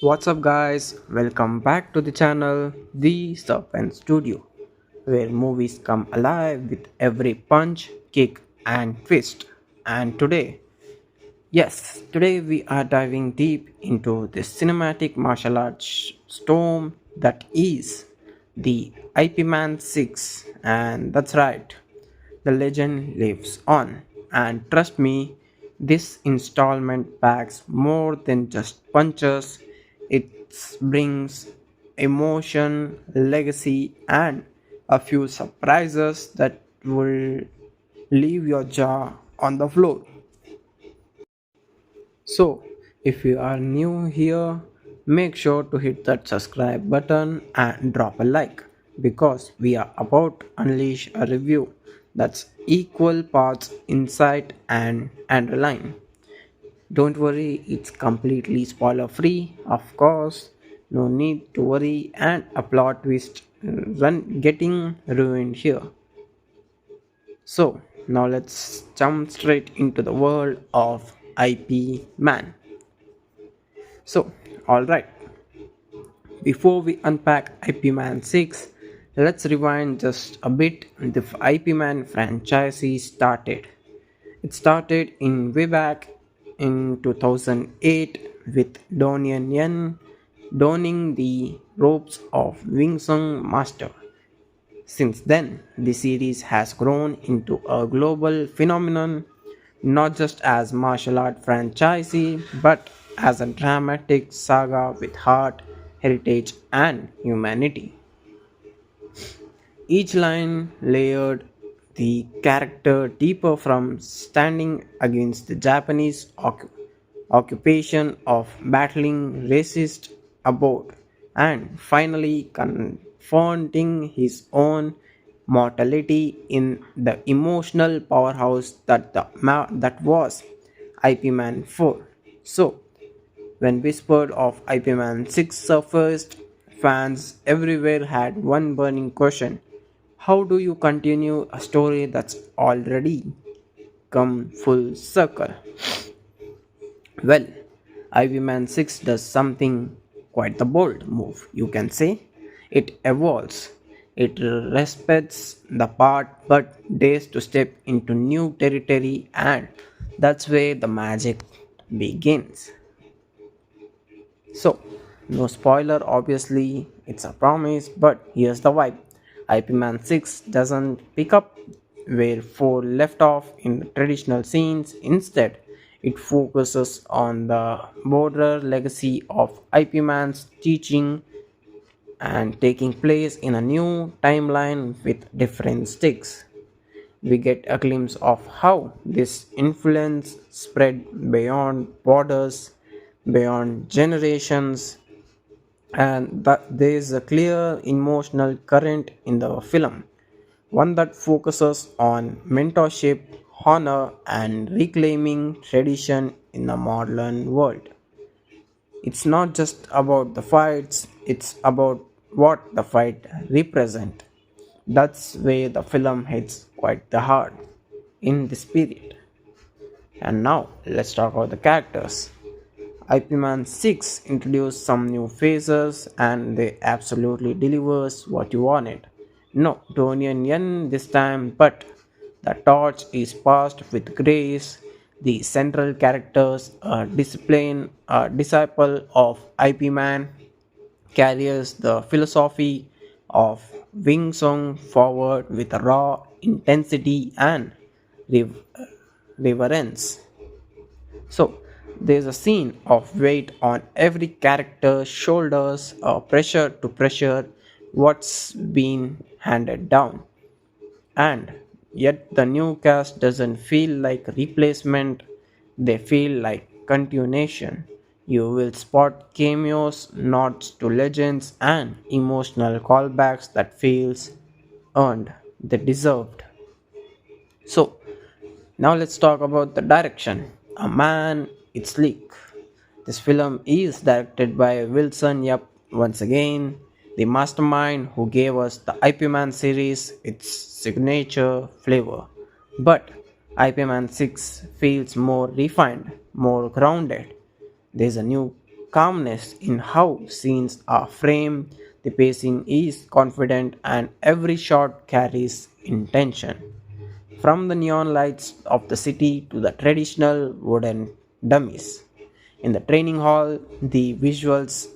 What's up, guys? Welcome back to the channel, The Serpent Studio, where movies come alive with every punch, kick, and twist. And today we are diving deep into the cinematic martial arts storm that is the IP Man 6. And that's right, the legend lives on. And trust me, this installment packs more than just punches, it brings emotion, legacy, and a few surprises that will leave your jaw on the floor. So, if you are new here, make sure to hit that subscribe button and drop a like because we are about to unleash a review that's equal parts insight and underline. Don't worry, it's completely spoiler free, of course. No need to worry, and a plot twist run getting ruined here. So, now let's jump straight into the world of IP Man. So, alright, before we unpack IP Man 6, let's rewind just a bit. The IP Man franchise started. It started in way back in 2008 with Donnie Yen donning the ropes of Wing Sung Master. Since then, the series has grown into a global phenomenon, not just as martial art franchise, but as a dramatic saga with heart, heritage, and humanity. Each line layered the character deeper from standing against the Japanese occupation of battling racist abroad and finally confronting his own mortality in the emotional powerhouse that was IP Man 4. So, when whispered of IP Man 6 surfaced, fans everywhere had one burning question: how do you continue a story that's already come full circle? Well, Ivy Man 6 does something quite the bold move, you can say. It evolves, it respects the part but dares to step into new territory, and that's where the magic begins. So, no spoiler, obviously, it's a promise, but here's the vibe. IP Man 6 doesn't pick up where 4 left off in the traditional scenes. Instead, it focuses on the broader legacy of IP Man's teaching and taking place in a new timeline with different stakes. We get a glimpse of how this influence spread beyond borders, beyond generations, and that there is a clear emotional current in the film, one that focuses on mentorship, honor, and reclaiming tradition in a modern world. It's not just about the fights, it's about what the fight represent. That's where the film hits quite the hard in the spirit. And now let's talk about the characters. IP Man 6 introduced some new faces and they absolutely delivers what you wanted. No Donnie Yen this time, but the torch is passed with grace. The central characters, a disciple of IP Man, carries the philosophy of Wing Song forward with raw intensity and rev- reverence. So there's a scene of weight on every character's shoulders, pressure to pressure what's been handed down. And yet the new cast doesn't feel like replacement, they feel like continuation. You will spot cameos, nods to legends, and emotional callbacks that feels earned, they deserved. So now let's talk about the direction. A man, it's sleek. This film is directed by Wilson Yap once again, the mastermind who gave us the IP Man series its signature flavor. But IP Man 6 feels more refined, more grounded. There's a new calmness in how scenes are framed, the pacing is confident, and every shot carries intention. From the neon lights of the city to the traditional wooden dummies. In the training hall, the visuals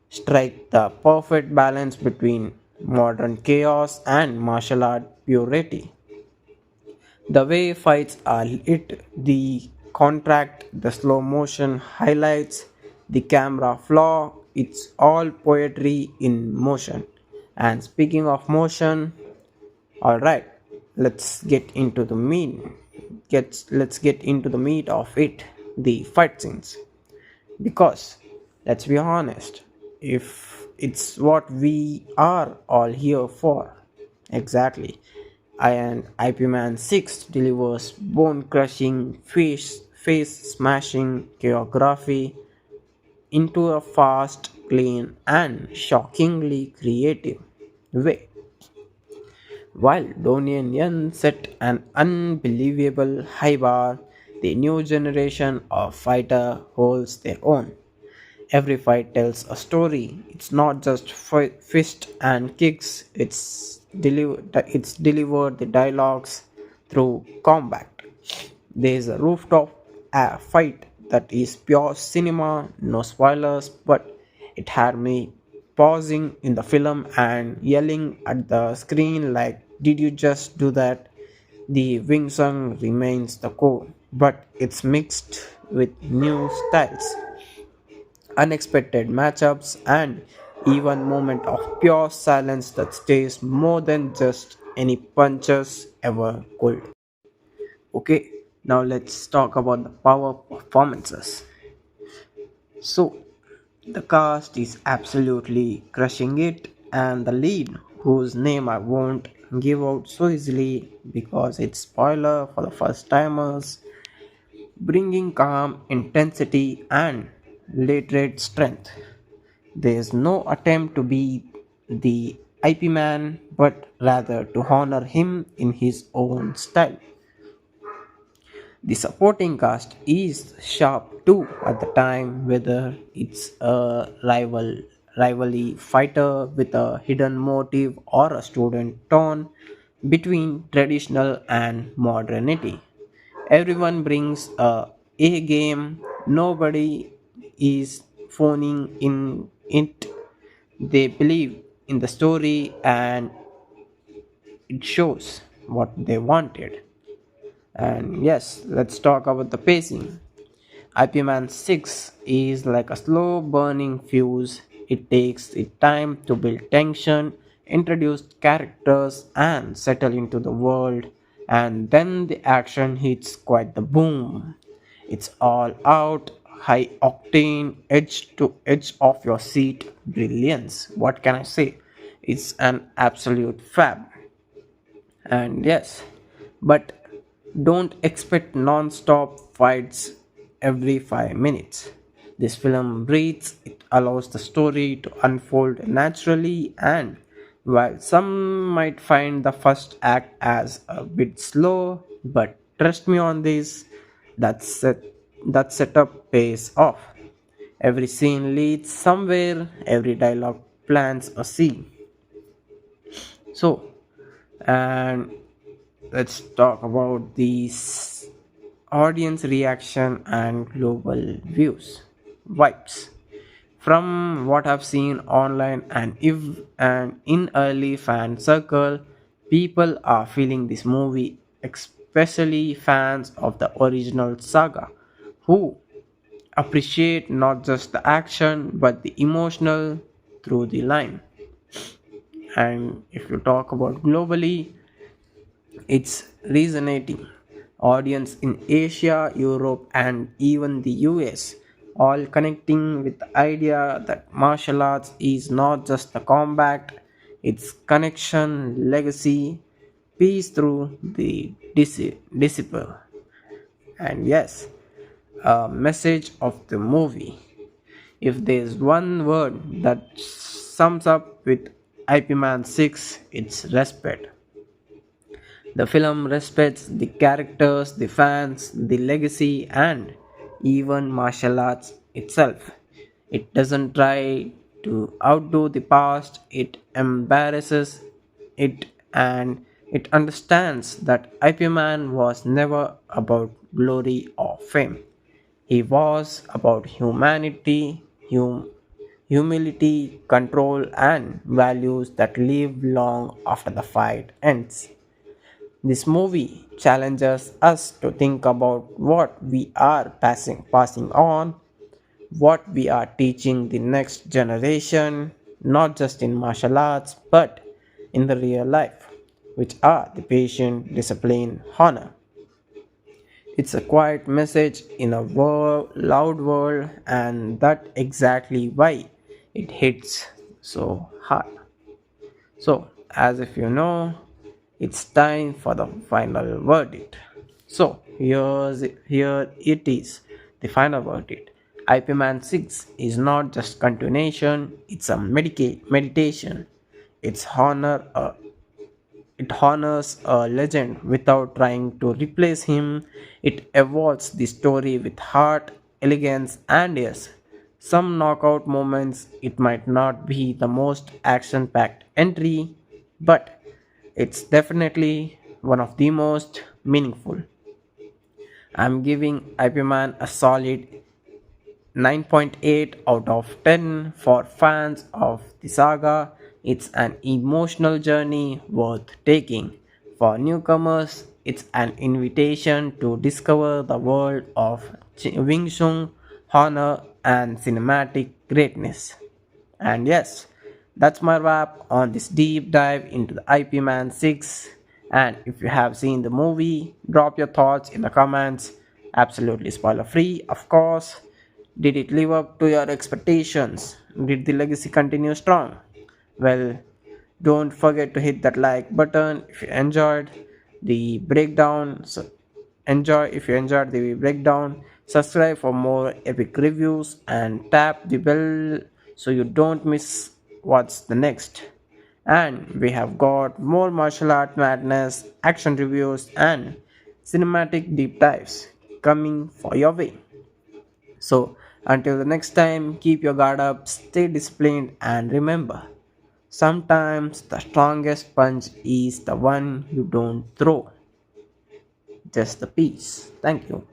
strike the perfect balance between modern chaos and martial art purity. The way fights are lit, the contract, the slow motion highlights, the camera flaw, it's all poetry in motion. And speaking of motion, alright, let's get into the meat. Let's get into the meat of it, the fight scenes. Because let's be honest, if it's what we are all here for, exactly. And IP Man 6 delivers bone crushing, face smashing choreography into a fast, clean, and shockingly creative way. While Donnie Yen set an unbelievable high bar, the new generation of fighter holds their own. Every fight tells a story. It's not just fist and kicks. It's delivered the dialogues through combat. There's a rooftop fight that is pure cinema, no spoilers, but it had me pausing in the film and yelling at the screen like, "Did you just do that?" The wing song remains the core, but it's mixed with new styles, unexpected matchups, and even moment of pure silence that stays more than just any punches ever could. Okay, now let's talk about the power performances. So, the cast is absolutely crushing it, and the lead, whose name I won't give out so easily because it's spoiler for the first timers, bringing calm, intensity, and literate strength. There's no attempt to be the IP man, but rather to honor him in his own style. The supporting cast is sharp too at the time, whether it's a rivalry fighter with a hidden motive or a student torn between traditional and modernity. Everyone brings a game, nobody is phoning in it. They believe in the story and it shows what they wanted. And yes, let's talk about the pacing. IP Man 6 is like a slow burning fuse. It takes its time to build tension, introduce characters, and settle into the world, and then the action hits quite the boom. It's all out, high octane, edge to edge of your seat brilliance. What can I say? It's an absolute fab. And yes, but don't expect non-stop fights every 5 minutes. This film breathes, it allows the story to unfold naturally, and while some might find the first act as a bit slow, but trust me on this, that set that setup pays off. Every scene leads somewhere, every dialogue plants a scene. So, and let's talk about these audience reaction and global views vibes. From what I've seen online and in early fan circle, people are feeling this movie, especially fans of the original saga, who appreciate not just the action but the emotional through the line. And if you talk about globally, it's resonating. Audience in Asia, Europe, and even the US all connecting with the idea that martial arts is not just the combat, it's connection, legacy, peace through the disciple. And yes, a message of the movie. If there's one word that sums up with IP Man 6, it's respect. The film respects the characters, the fans, the legacy, and even martial arts itself. It doesn't try to outdo the past, it embarrasses it, and it understands that IP Man was never about glory or fame. He was about humanity, humility, control, and values that live long after the fight ends. This movie challenges us to think about what we are passing on, what we are teaching the next generation, not just in martial arts but in the real life, which are the patience, discipline, honor. It's a quiet message in a loud world, and that exactly why it hits so hard. So, as if you know, it's time for the final verdict. So, here it is, the final verdict. IP Man 6 is not just continuation, it's a meditation. It's it honors a legend without trying to replace him. It evolves the story with heart, elegance, and yes, some knockout moments. It might not be the most action packed entry, but it's definitely one of the most meaningful. I'm giving IP Man a solid 9.8 out of 10 for fans of the saga. It's an emotional journey worth taking. For newcomers, it's an invitation to discover the world of Wing Chun, honor, and cinematic greatness. And yes, that's my wrap on this deep dive into the IP Man 6. And if you have seen the movie, drop your thoughts in the comments. Absolutely spoiler free, of course. Did it live up to your expectations? Did the legacy continue strong? Well, don't forget to hit that like button if you enjoyed the breakdown. Enjoy if you enjoyed the breakdown. Subscribe for more epic reviews and tap the bell so you don't miss what's the next. And we have got more martial art madness, action reviews, and cinematic deep dives coming for your way. So, until the next time, keep your guard up, stay disciplined, and remember sometimes the strongest punch is the one you don't throw, just the piece. Thank you.